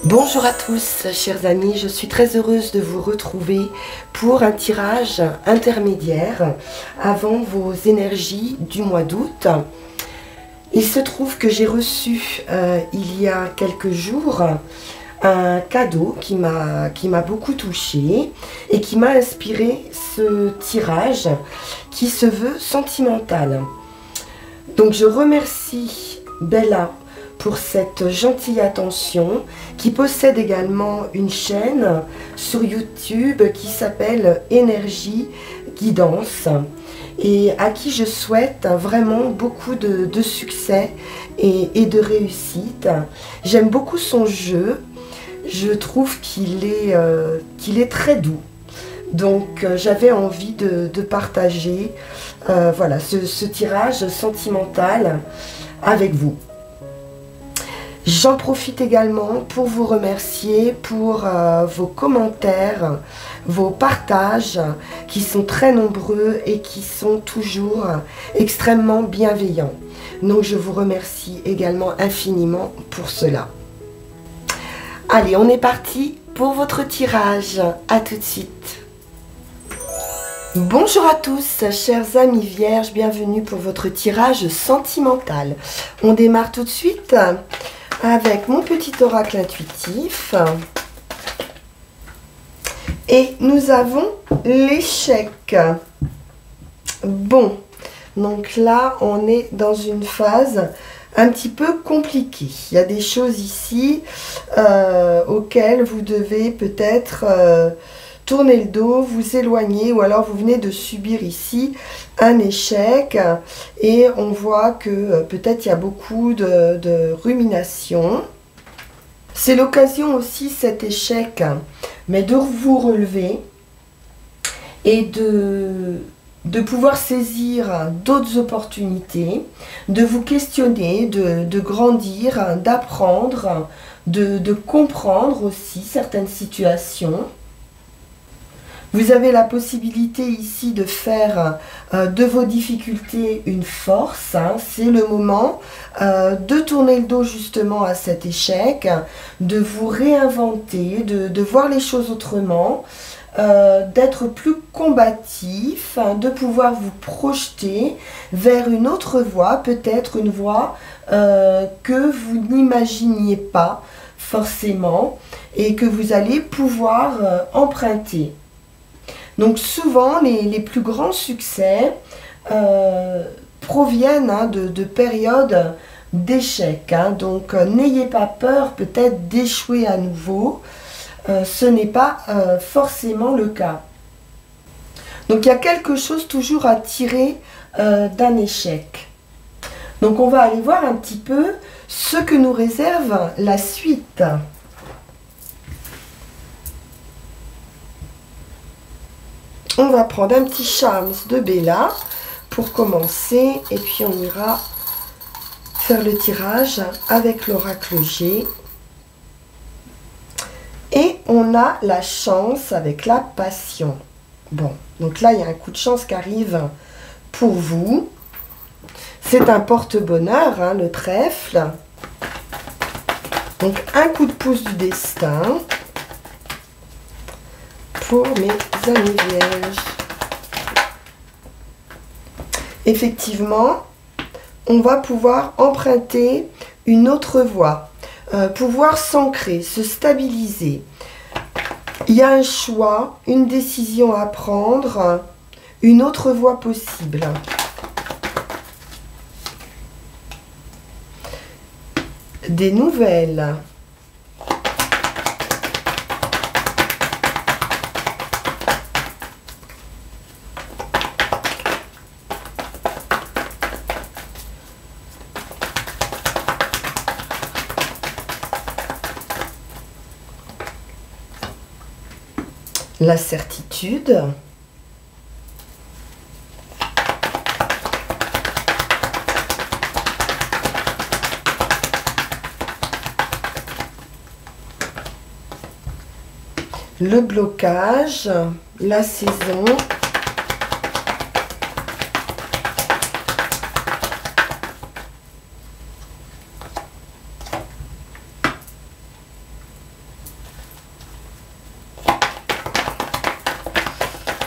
Bonjour à tous, chers amis, je suis très heureuse de vous retrouver pour un tirage intermédiaire avant vos énergies du mois d'août. Il se trouve que j'ai reçu il y a quelques jours un cadeau qui m'a beaucoup touchée et qui m'a inspiré ce tirage qui se veut sentimental. Donc je remercie Bella pour cette gentille attention, qui possède également une chaîne sur YouTube qui s'appelle Énergie Guidance et à qui je souhaite vraiment beaucoup de succès et de réussite. J'aime beaucoup son jeu, je trouve qu'il est très doux. Donc j'avais envie de partager voilà, ce tirage sentimental avec vous. J'en profite également pour vous remercier pour vos commentaires, vos partages qui sont très nombreux et qui sont toujours extrêmement bienveillants. Donc je vous remercie également infiniment pour cela. Allez, on est parti pour votre tirage. À tout de suite. Bonjour à tous, chers amis vierges, bienvenue pour votre tirage sentimental. On démarre tout de suite avec mon petit oracle intuitif. Et nous avons l'échec. Bon, donc là, on est dans une phase un petit peu compliquée. Il y a des choses ici auxquelles vous devez peut-être tourner le dos, vous éloigner, ou alors vous venez de subir ici un échec et on voit que peut-être il y a beaucoup de rumination. C'est l'occasion aussi, cet échec, mais de vous relever et de pouvoir saisir d'autres opportunités, de vous questionner, de grandir, d'apprendre, de comprendre aussi certaines situations. Vous avez la possibilité ici de faire de vos difficultés une force. C'est le moment de tourner le dos justement à cet échec, de vous réinventer, de voir les choses autrement, d'être plus combatif, de pouvoir vous projeter vers une autre voie, peut-être une voie que vous n'imaginiez pas forcément et que vous allez pouvoir emprunter. Donc souvent, les plus grands succès proviennent de périodes d'échec. Donc n'ayez pas peur peut-être d'échouer à nouveau. Ce n'est pas forcément le cas. Donc il y a quelque chose toujours à tirer d'un échec. Donc on va aller voir un petit peu ce que nous réserve la suite. On va prendre un petit charme de Bella pour commencer et puis on ira faire le tirage avec l'oracle G. Et on a la chance avec la passion. Bon, donc là il y a un coup de chance qui arrive pour vous. C'est un porte-bonheur, hein, le trèfle. Donc un coup de pouce du destin pour mes amis vierges. Effectivement, on va pouvoir emprunter une autre voie, pouvoir s'ancrer, se stabiliser. Il y a un choix, une décision à prendre, une autre voie possible. Des nouvelles. La certitude. Le blocage, la saison.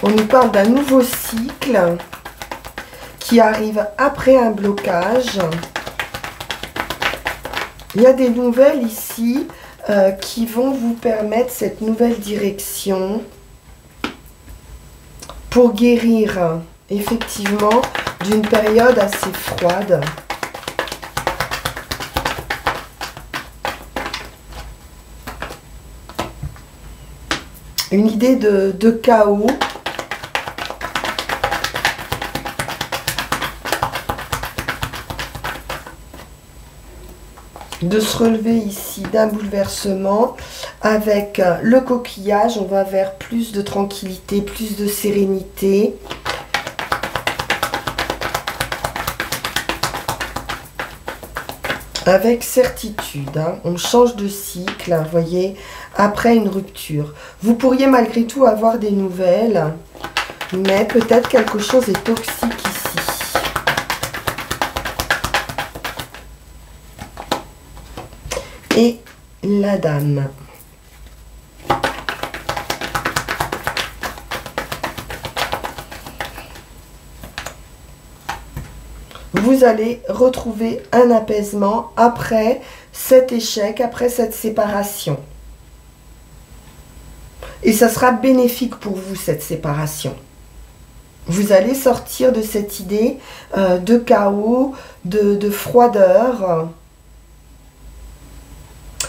On nous parle d'un nouveau cycle qui arrive après un blocage. Il y a des nouvelles ici qui vont vous permettre cette nouvelle direction pour guérir effectivement d'une période assez froide. Une idée de chaos. De se relever ici d'un bouleversement. Avec le coquillage, on va vers plus de tranquillité, plus de sérénité. Avec certitude, hein. On change de cycle, vous voyez, après une rupture. Vous pourriez malgré tout avoir des nouvelles, mais peut-être quelque chose est toxique ici. Et la dame. Vous allez retrouver un apaisement après cet échec, après cette séparation. Et ça sera bénéfique pour vous, cette séparation. Vous allez sortir de cette idée de chaos, de froideur.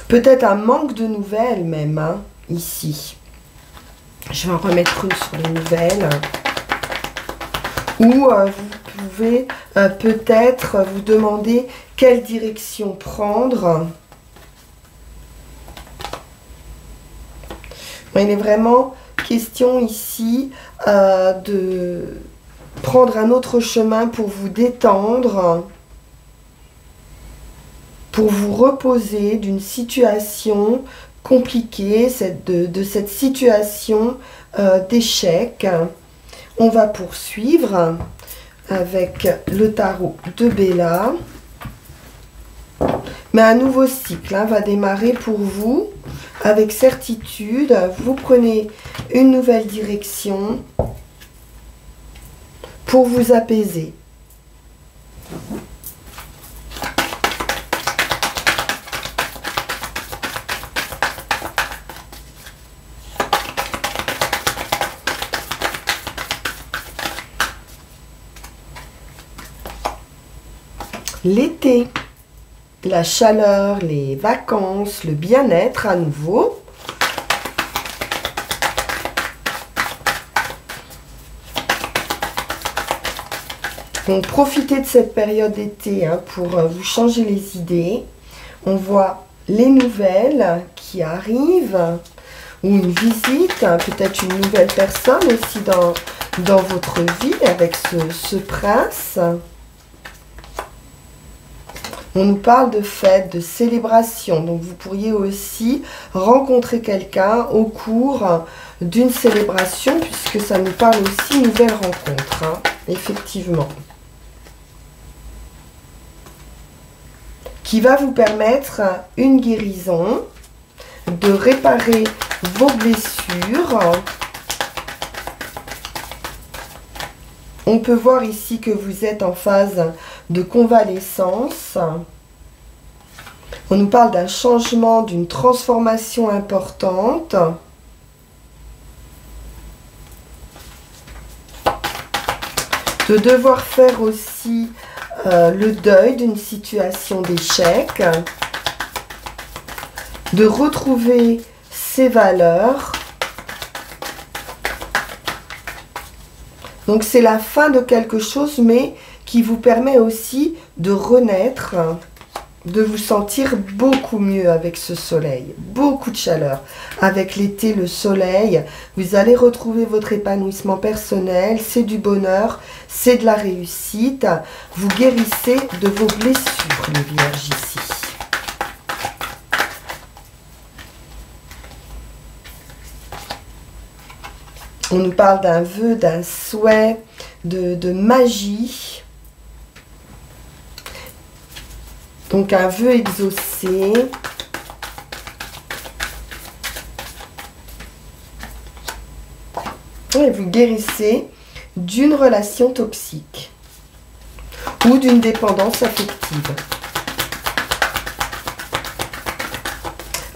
Peut-être un manque de nouvelles même, hein, ici. Je vais en remettre une sur les nouvelles. Ou vous pouvez peut-être vous demander quelle direction prendre. Il est vraiment question ici de prendre un autre chemin pour vous détendre, pour vous reposer d'une situation compliquée, de cette situation d'échec. On va poursuivre avec le tarot de Bella. Mais un nouveau cycle va démarrer pour vous avec certitude. Vous prenez une nouvelle direction pour vous apaiser. L'été, la chaleur, les vacances, le bien-être à nouveau. Donc profitez de cette période d'été pour vous changer les idées. On voit les nouvelles qui arrivent, ou une visite, peut-être une nouvelle personne aussi dans votre vie avec ce prince. On nous parle de fête, de célébration. Donc, vous pourriez aussi rencontrer quelqu'un au cours d'une célébration, puisque ça nous parle aussi de nouvelle rencontre, hein, effectivement. Qui va vous permettre une guérison, de réparer vos blessures. On peut voir ici que vous êtes en phase de convalescence. On nous parle d'un changement, d'une transformation importante. De devoir faire aussi le deuil d'une situation d'échec. De retrouver ses valeurs. Donc c'est la fin de quelque chose, mais qui vous permet aussi de renaître, de vous sentir beaucoup mieux avec ce soleil. Beaucoup de chaleur. Avec l'été, le soleil, vous allez retrouver votre épanouissement personnel. C'est du bonheur, c'est de la réussite. Vous guérissez de vos blessures, les vierges, ici. On nous parle d'un vœu, d'un souhait, de magie. Donc un vœu exaucé. et vous guérissez d'une relation toxique ou d'une dépendance affective.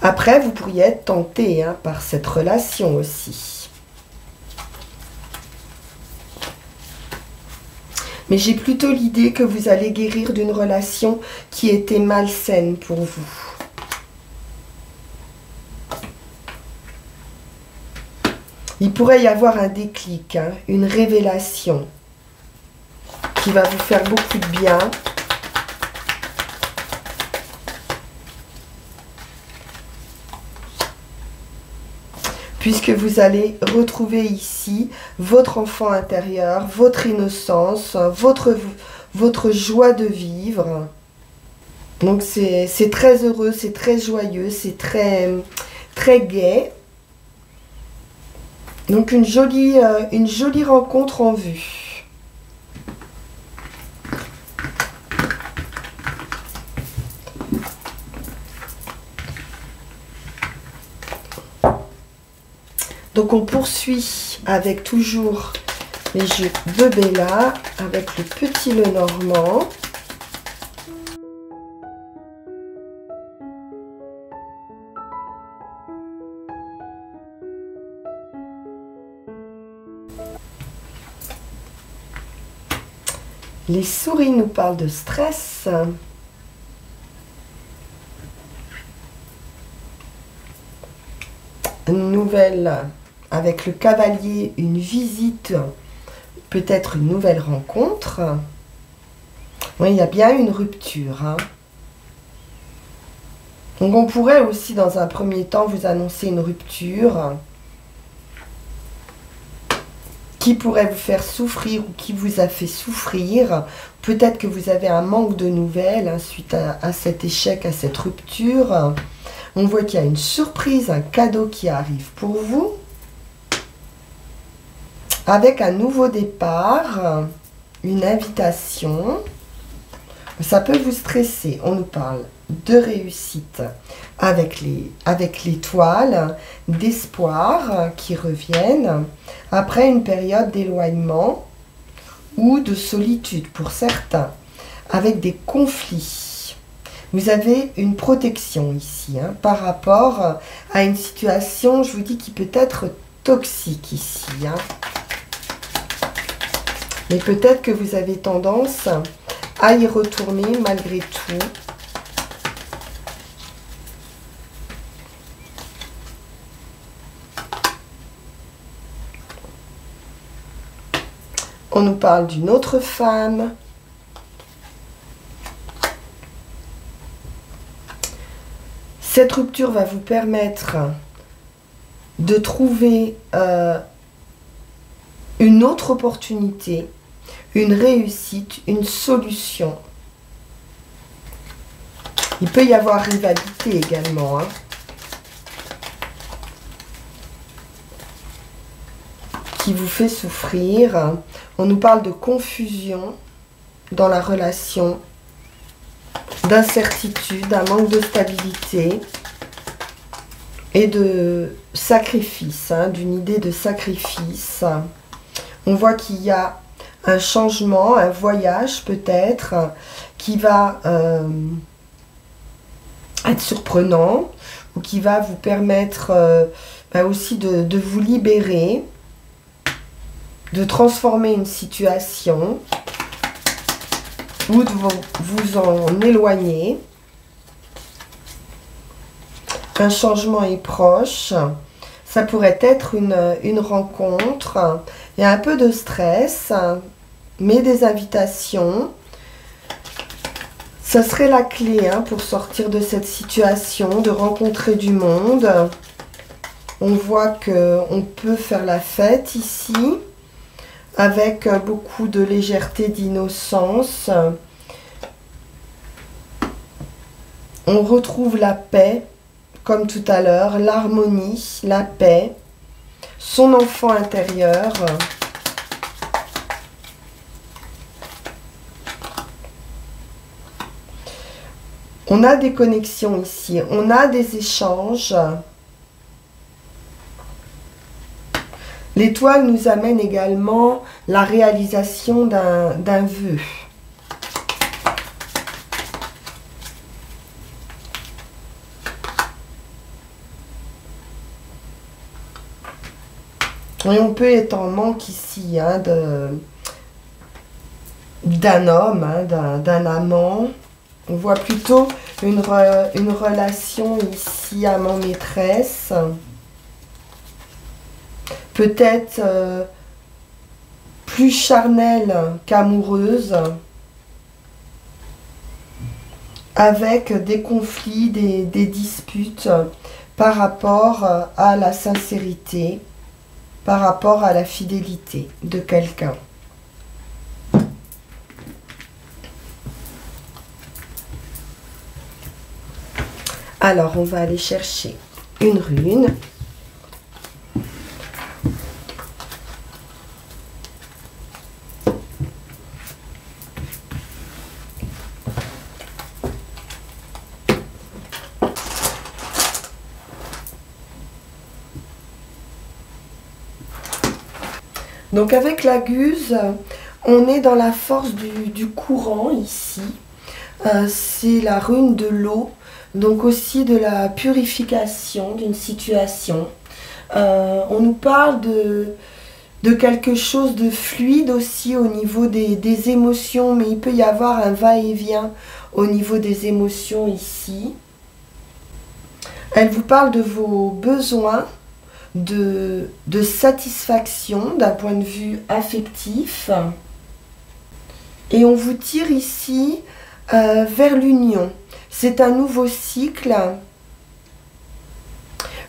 Après, vous pourriez être tenté par cette relation aussi. Mais j'ai plutôt l'idée que vous allez guérir d'une relation qui était malsaine pour vous. Il pourrait y avoir un déclic, une révélation qui va vous faire beaucoup de bien. Puisque vous allez retrouver ici votre enfant intérieur, votre innocence, votre joie de vivre. Donc c'est très heureux, c'est très joyeux, c'est très, très gai. Donc une jolie rencontre en vue. Donc on poursuit avec toujours les jeux de Bella avec le petit Lenormand. Les souris nous parlent de stress. Une nouvelle avec le cavalier, une visite, peut-être une nouvelle rencontre. Oui, il y a bien une rupture. Donc on pourrait aussi dans un premier temps vous annoncer une rupture qui pourrait vous faire souffrir ou qui vous a fait souffrir. Peut-être que vous avez un manque de nouvelles suite à cet échec, à cette rupture. On voit qu'il y a une surprise, un cadeau qui arrive pour vous. Avec un nouveau départ, une invitation. Ça peut vous stresser. On nous parle de réussite avec l'étoile, d'espoir qui reviennent après une période d'éloignement ou de solitude pour certains, avec des conflits. Vous avez une protection ici par rapport à une situation, je vous dis, qui peut être toxique ici. Mais peut-être que vous avez tendance à y retourner malgré tout. On nous parle d'une autre femme. Cette rupture va vous permettre de trouver une autre opportunité, une réussite, une solution. Il peut y avoir rivalité également. Qui vous fait souffrir. On nous parle de confusion dans la relation, d'incertitude, un manque de stabilité et de sacrifice, d'une idée de sacrifice. On voit qu'il y a un changement, un voyage peut-être, qui va être surprenant ou qui va vous permettre aussi de vous libérer, de transformer une situation ou de vous en éloigner. Un changement est proche. Ça pourrait être une rencontre. Il y a un peu de stress, mais des invitations. Ça serait la clé pour sortir de cette situation, de rencontrer du monde. On voit qu'on peut faire la fête ici, avec beaucoup de légèreté, d'innocence. On retrouve la paix, comme tout à l'heure, l'harmonie, la paix, son enfant intérieur. On a des connexions ici, on a des échanges. L'étoile nous amène également la réalisation d'un vœu. Et on peut être en manque ici hein, d'un homme, hein, d'un amant. On voit plutôt une relation ici amant-maîtresse. Peut-être plus charnelle qu'amoureuse. Avec des conflits, des disputes par rapport à la sincérité, par rapport à la fidélité de quelqu'un. Alors, on va aller chercher une rune. Donc avec la guse, on est dans la force du courant ici. C'est la rune de l'eau, donc aussi de la purification d'une situation. On nous parle de quelque chose de fluide aussi au niveau des émotions, mais il peut y avoir un va-et-vient au niveau des émotions ici. Elle vous parle de vos besoins, de satisfaction d'un point de vue affectif. Et on vous tire ici vers l'union. C'est un nouveau cycle,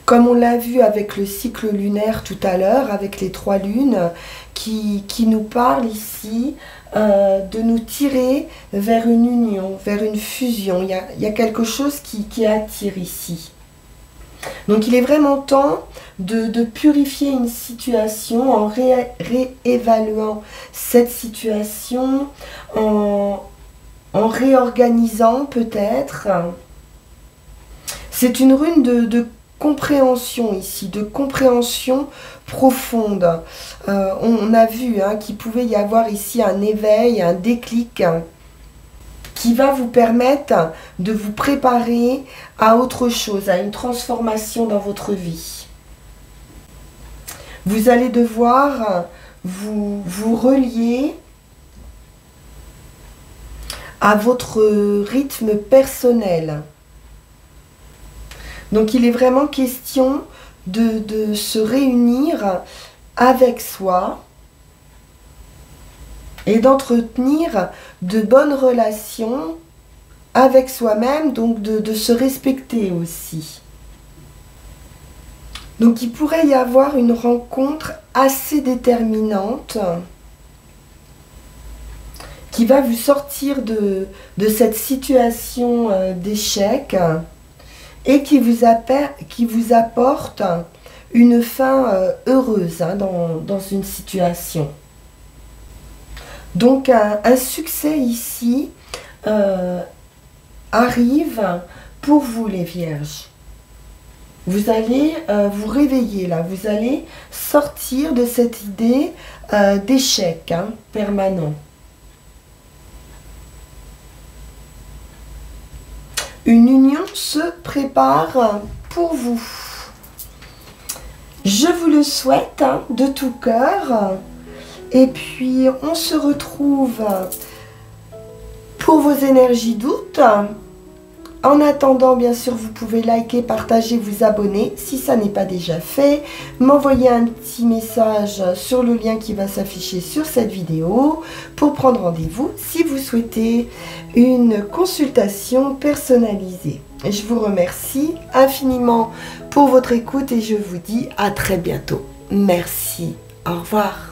comme on l'a vu avec le cycle lunaire tout à l'heure, avec les 3 lunes, qui nous parle ici de nous tirer vers une union, vers une fusion. Il y a quelque chose qui attire ici. Donc il est vraiment temps de purifier une situation en réévaluant cette situation, en réorganisant peut-être. C'est une rune de compréhension ici, de compréhension profonde. On a vu hein, qu'il pouvait y avoir ici un éveil, un déclic qui va vous permettre de vous préparer à autre chose, à une transformation dans votre vie. Vous allez devoir vous relier à votre rythme personnel. Donc il est vraiment question de se réunir avec soi et d'entretenir de bonnes relations avec soi-même, donc de se respecter aussi. Donc il pourrait y avoir une rencontre assez déterminante qui va vous sortir de cette situation d'échec et qui vous apporte une fin heureuse hein, dans une situation. Donc un succès ici arrive pour vous les vierges. Vous allez vous réveiller là, vous allez sortir de cette idée d'échec hein, permanent. Une union se prépare pour vous. Je vous le souhaite hein, de tout cœur. Et puis, on se retrouve pour vos énergies d'août. En attendant, bien sûr, vous pouvez liker, partager, vous abonner si ça n'est pas déjà fait. M'envoyer un petit message sur le lien qui va s'afficher sur cette vidéo pour prendre rendez-vous si vous souhaitez une consultation personnalisée. Je vous remercie infiniment pour votre écoute et je vous dis à très bientôt. Merci. Au revoir.